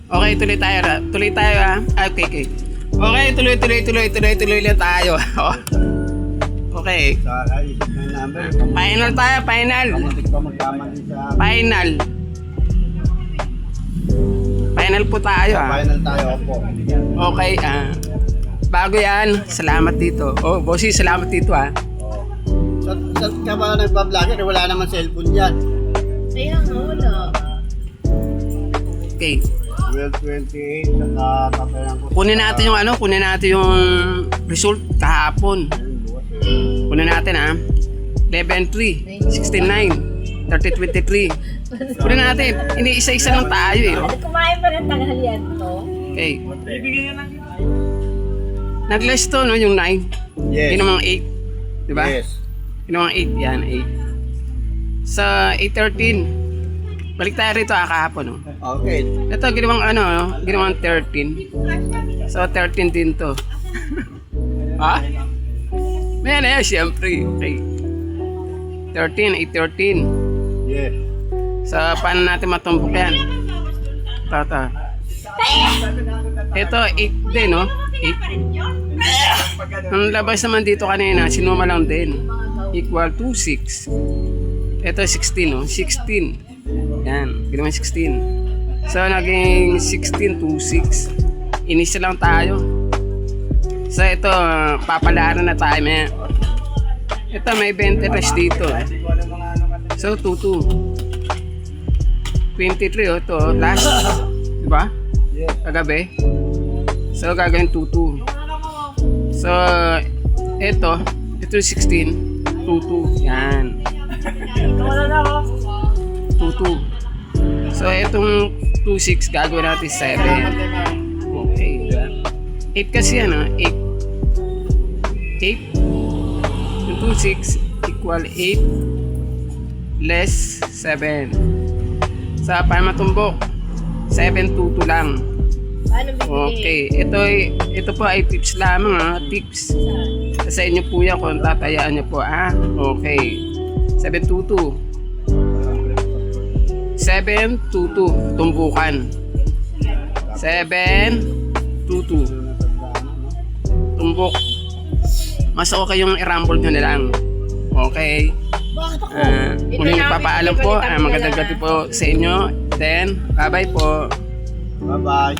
Okay, tuloy tayo. Tuloy tayo ha. Okay. Okay, tuloy lang tayo. Okay. Sa isip ng number. Final tayo, final. Kamuntik pa magkamali sa... Final. Final po tayo ha. Final tayo, opo. Okay, bago yan, salamat dito. Oh, bossy, salamat dito ha. Saan ka ba nagpa-vlogger? Wala naman cellphone dyan. Kaya nga, wala. Okay. 12:28, saka papayan ko. Kunin natin yung result kahapon. Kunin natin ha. 11-3, 16-9, 30-23. Kunin natin. Hindi isa-isa lang tayo eh. Ano kumain pa ng tanghalian to? Okay. Nag-less to no, yung 9. Yes. Yun namang 8. Diba? Yes. Yun namang 8. Yan, 8. Sa 8-13. Balik tayo rito kahapon no. Okay. Ito ginawang 13. So 13 din to. Ha? May siyempre. Okay. 13, 8-13. Yes. So paano natin matumbok yan? Tata. Ito 8 din no. 8. Ang labas naman dito kanina, sinuma lang din. Equal to 6. Ito 16 no. 16. Yan, ginawang 16. So, naging 16 to 6. Inis lang tayo. So, ito, papalaran na tayo. Ito, may 20 rush dito. So, 2-2. 23, ito, last. Diba? Kagabi. So, gagawin 2-2. So, ito 16. 2-2. Yan. 2-2. So, itong 2-6 gagawin natin 7. Okay. 8 kasi yan, 8. 8. Yung 2-6 equal 8 less 7. So, para matumbok, 7-2-2 lang. Paano bibili? Okay. Ito po ay tips lamang, tips. Sa inyo po yan kung tatayaan nyo po, Okay. 7-2-2. 7-2-2 tumbukan. 7-2-2 tumbok. Mas okay yung i-rumble nyo na lang. Okay. Muling ipapaalam po. Magandang gabi po sa inyo. Then, bye bye po. Bye-bye.